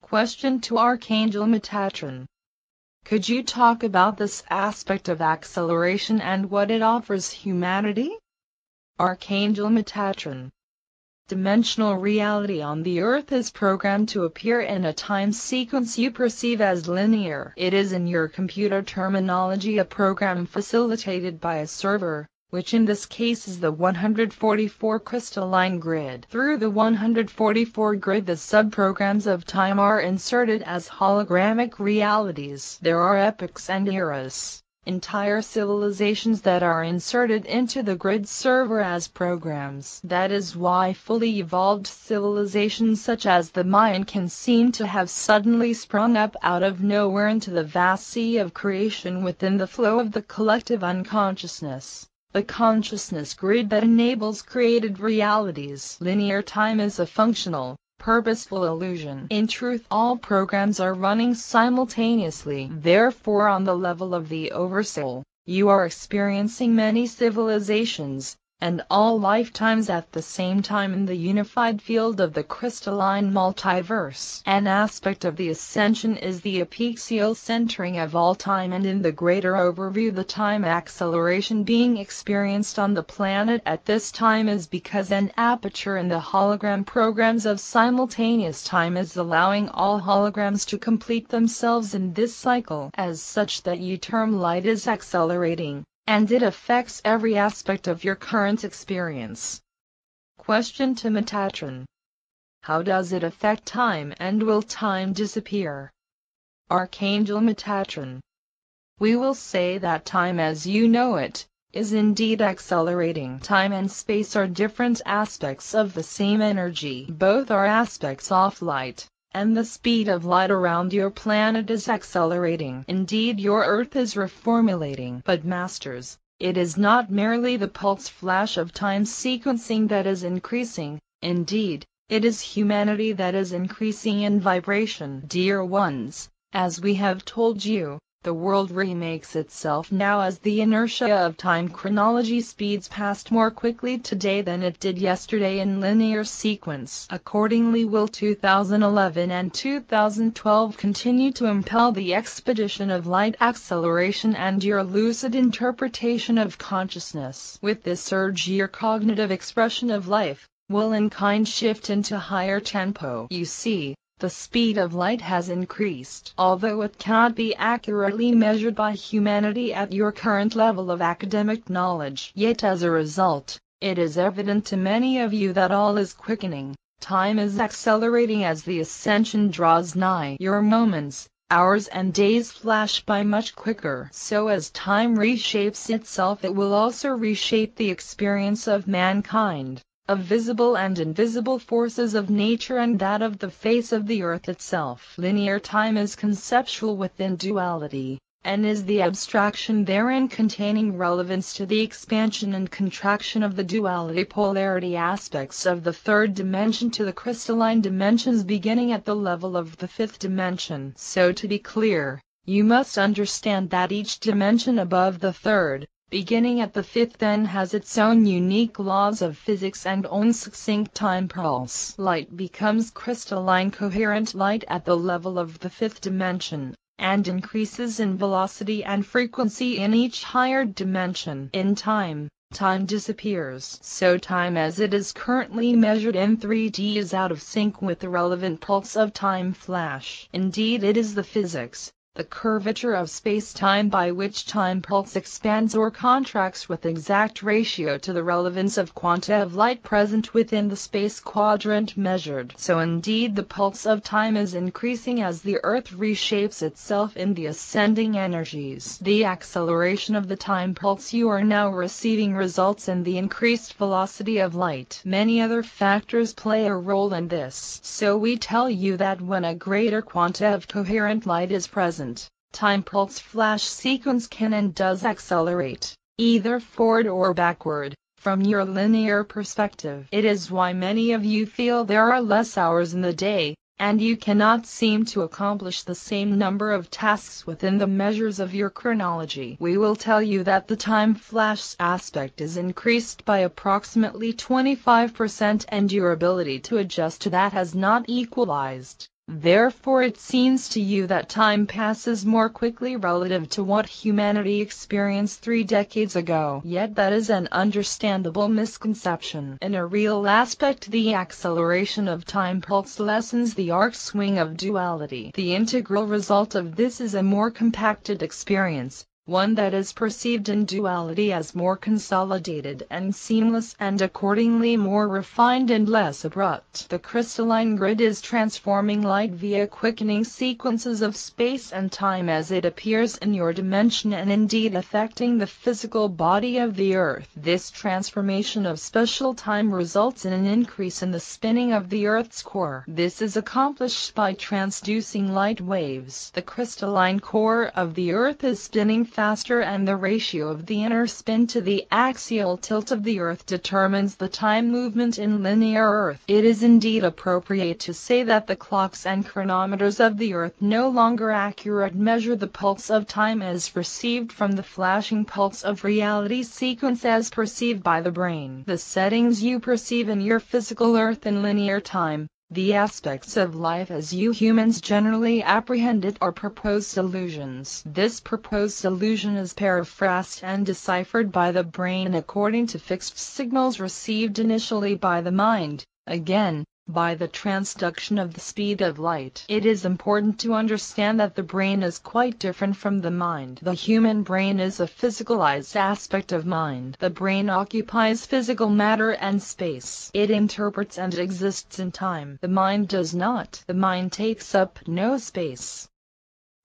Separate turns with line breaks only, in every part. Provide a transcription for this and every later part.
Question to Archangel Metatron. Could you talk about this aspect of acceleration and what it offers humanity? Archangel Metatron. Dimensional reality on the Earth is programmed to appear in a time sequence you perceive as linear. It is, in your computer terminology, a program facilitated by a server, which in this case is the 144 crystalline grid. Through the 144 grid, the subprograms of time are inserted as hologramic realities. There are epochs and eras, entire civilizations that are inserted into the grid server as programs. That is why fully evolved civilizations such as the Mayan can seem to have suddenly sprung up out of nowhere into the vast sea of creation within the flow of the collective unconsciousness. The consciousness grid that enables created realities. Linear time is a functional, purposeful illusion. In truth, all programs are running simultaneously. Therefore, on the level of the Oversoul, you are experiencing many civilizations, and all lifetimes at the same time in the unified field of the crystalline multiverse. An aspect of the ascension is the apixial centering of all time, and in the greater overview, the time acceleration being experienced on the planet at this time is because an aperture in the hologram programs of simultaneous time is allowing all holograms to complete themselves in this cycle, as such that you term light is accelerating, and it affects every aspect of your current experience. Question to Metatron. How does it affect time, and will time disappear? Archangel Metatron. We will say that time as you know it, is indeed accelerating. Time and space are different aspects of the same energy. Both are aspects of light, and the speed of light around your planet is accelerating. Indeed, your Earth is reformulating. But masters, it is not merely the pulse flash of time sequencing that is increasing. Indeed, it is humanity that is increasing in vibration. Dear ones, as we have told you, the world remakes itself now as the inertia of time chronology speeds past more quickly today than it did yesterday in linear sequence. Accordingly, will 2011 and 2012 continue to impel the expedition of light acceleration and your lucid interpretation of consciousness. With this surge, your cognitive expression of life will in kind shift into higher tempo. You see, the speed of light has increased. Although it cannot be accurately measured by humanity at your current level of academic knowledge, yet as a result, it is evident to many of you that all is quickening. Time is accelerating as the ascension draws nigh. Your moments, hours and days flash by much quicker. So as time reshapes itself, it will also reshape the experience of mankind, of visible and invisible forces of nature, and that of the face of the earth itself. Linear time is conceptual within duality, and is the abstraction therein containing relevance to the expansion and contraction of the duality polarity aspects of the third dimension to the crystalline dimensions beginning at the level of the fifth dimension. So to be clear, you must understand that each dimension above the third, beginning at the fifth, then has its own unique laws of physics and own succinct time pulse. Light becomes crystalline coherent light at the level of the fifth dimension, and increases in velocity and frequency in each higher dimension. In time, time disappears. So time as it is currently measured in 3D is out of sync with the relevant pulse of time flash. Indeed, it is the physics, the curvature of space-time by which time pulse expands or contracts with exact ratio to the relevance of quanta of light present within the space quadrant measured. So indeed the pulse of time is increasing as the Earth reshapes itself in the ascending energies. The acceleration of the time pulse you are now receiving results in the increased velocity of light. Many other factors play a role in this. So we tell you that when a greater quanta of coherent light is present, time pulse flash sequence can and does accelerate, either forward or backward, from your linear perspective. It is why many of you feel there are less hours in the day, and you cannot seem to accomplish the same number of tasks within the measures of your chronology. We will tell you that the time flash aspect is increased by approximately 25%, and your ability to adjust to that has not equalized. Therefore it seems to you that time passes more quickly relative to what humanity experienced 3 decades ago. Yet that is an understandable misconception. In a real aspect, the acceleration of time pulse lessens the arc swing of duality. The integral result of this is a more compacted experience, one that is perceived in duality as more consolidated and seamless, and accordingly more refined and less abrupt. The crystalline grid is transforming light via quickening sequences of space and time as it appears in your dimension, and indeed affecting the physical body of the Earth. This transformation of spatial time results in an increase in the spinning of the Earth's core. This is accomplished by transducing light waves. The crystalline core of the Earth is spinning faster, and the ratio of the inner spin to the axial tilt of the Earth determines the time movement in linear Earth. It is indeed appropriate to say that the clocks and chronometers of the Earth no longer accurately measure the pulse of time as received from the flashing pulse of reality sequence as perceived by the brain. The settings you perceive in your physical Earth in linear time, the aspects of life as you humans generally apprehend it, are proposed illusions. This proposed illusion is paraphrased and deciphered by the brain according to fixed signals received initially by the mind, again, by the transduction of the speed of light. It is important to understand that the brain is quite different from the mind. The human brain is a physicalized aspect of mind. The brain occupies physical matter and space. It interprets and exists in time. The mind does not. The mind takes up no space.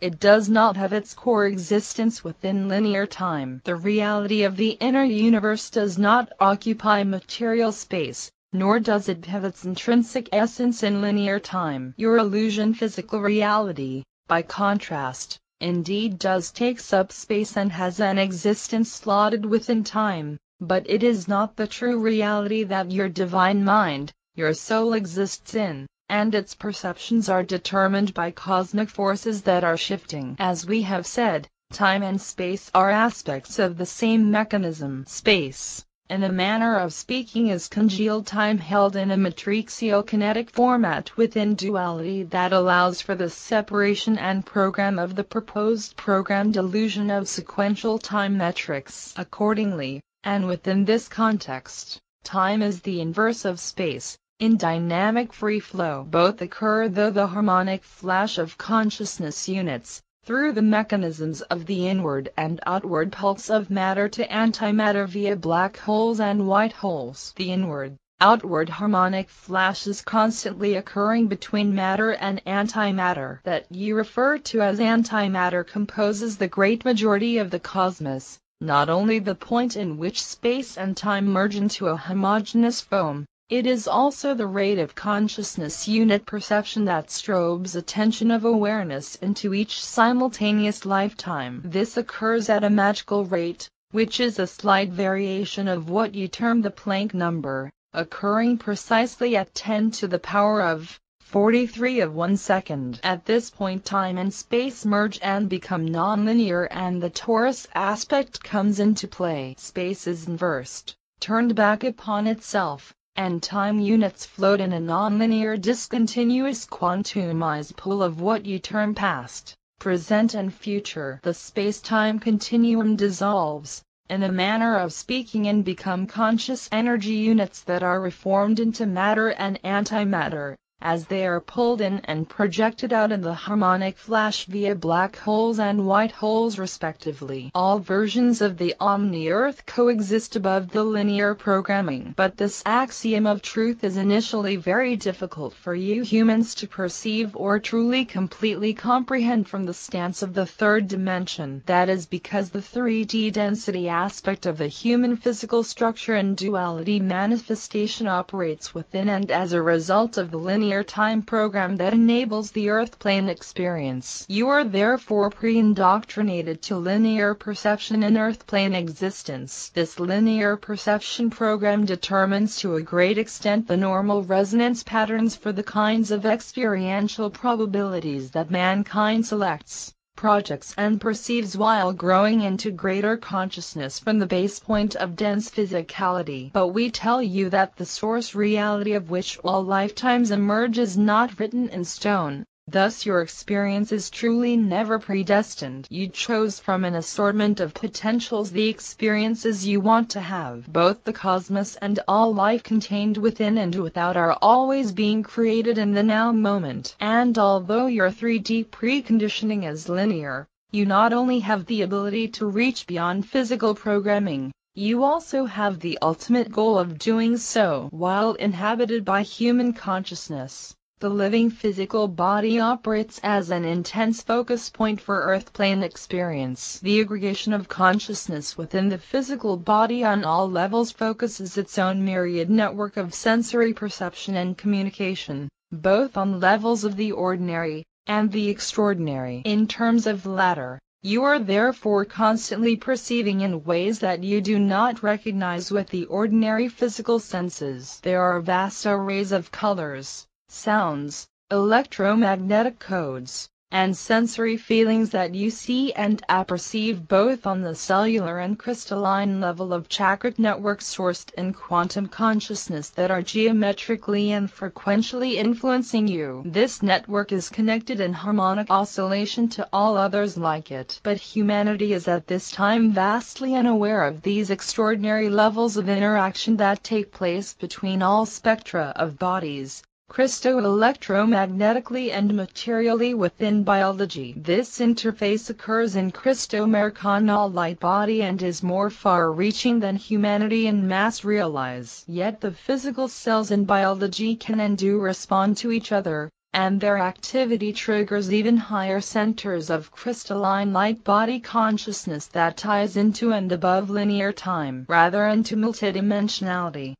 It does not have its core existence within linear time. The reality of the inner universe does not occupy material space, nor does it have its intrinsic essence in linear time. Your illusion physical reality, by contrast, indeed does takes up space and has an existence slotted within time, but it is not the true reality that your divine mind, your soul, exists in, and its perceptions are determined by cosmic forces that are shifting. As we have said, time and space are aspects of the same mechanism. Space, in a manner of speaking, is congealed time held in a matrixial kinetic format within duality that allows for the separation and program of the proposed programmed illusion of sequential time metrics. Accordingly, and within this context, time is the inverse of space. In dynamic free flow, both occur though the harmonic flash of consciousness units, through the mechanisms of the inward and outward pulse of matter to antimatter via black holes and white holes. The inward-outward harmonic flash is constantly occurring between matter and antimatter. That you refer to as antimatter composes the great majority of the cosmos, not only the point in which space and time merge into a homogeneous foam. It is also the rate of consciousness unit perception that strobes attention of awareness into each simultaneous lifetime. This occurs at a magical rate, which is a slight variation of what you term the Planck number, occurring precisely at 10 to the power of 43 of 1 second. At this point time and space merge and become nonlinear, and the torus aspect comes into play. Space is inversed, turned back upon itself, and time units float in a nonlinear discontinuous quantumized pool of what you term past, present and future. The space-time continuum dissolves, in a manner of speaking, and become conscious energy units that are reformed into matter and antimatter, as they are pulled in and projected out in the harmonic flash via black holes and white holes respectively. All versions of the omni-Earth coexist above the linear programming, but this axiom of truth is initially very difficult for you humans to perceive or truly completely comprehend from the stance of the third dimension. That is because the 3D density aspect of the human physical structure and duality manifestation operates within and as a result of the linear time program that enables the Earth plane experience. You are therefore pre-indoctrinated to linear perception in Earth plane existence. This linear perception program determines to a great extent the normal resonance patterns for the kinds of experiential probabilities that mankind selects, projects and perceives while growing into greater consciousness from the base point of dense physicality. But we tell you that the source reality of which all lifetimes emerge is not written in stone. Thus your experience is truly never predestined. You chose from an assortment of potentials the experiences you want to have. Both the cosmos and all life contained within and without are always being created in the now moment. And although your 3D preconditioning is linear, you not only have the ability to reach beyond physical programming, you also have the ultimate goal of doing so while inhabited by human consciousness. The living physical body operates as an intense focus point for earth plane experience. The aggregation of consciousness within the physical body on all levels focuses its own myriad network of sensory perception and communication, both on levels of the ordinary and the extraordinary. In terms of the latter, you are therefore constantly perceiving in ways that you do not recognize with the ordinary physical senses. There are vast arrays of colors, sounds, electromagnetic codes, and sensory feelings that you see and apperceive both on the cellular and crystalline level of chakra networks sourced in quantum consciousness that are geometrically and frequentially influencing you. This network is connected in harmonic oscillation to all others like it. But humanity is at this time vastly unaware of these extraordinary levels of interaction that take place between all spectra of bodies, Christo-electromagnetically and materially within biology. This interface occurs in Christo-Americanal light body and is more far-reaching than humanity in mass realize. Yet the physical cells in biology can and do respond to each other, and their activity triggers even higher centers of crystalline light body consciousness that ties into and above linear time, rather into multidimensionality.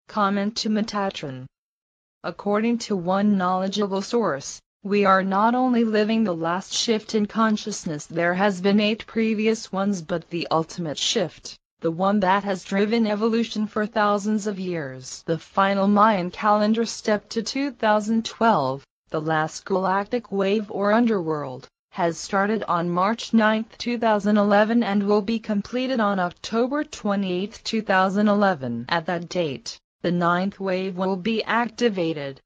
Comment to Metatron. According to one knowledgeable source, we are not only living the last shift in consciousness, there has been 8 previous ones, but the ultimate shift, the one that has driven evolution for thousands of years, the final Mayan calendar step to 2012, the last galactic wave or underworld, has started on March 9, 2011 and will be completed on October 28, 2011. At that date, the 9th wave will be activated.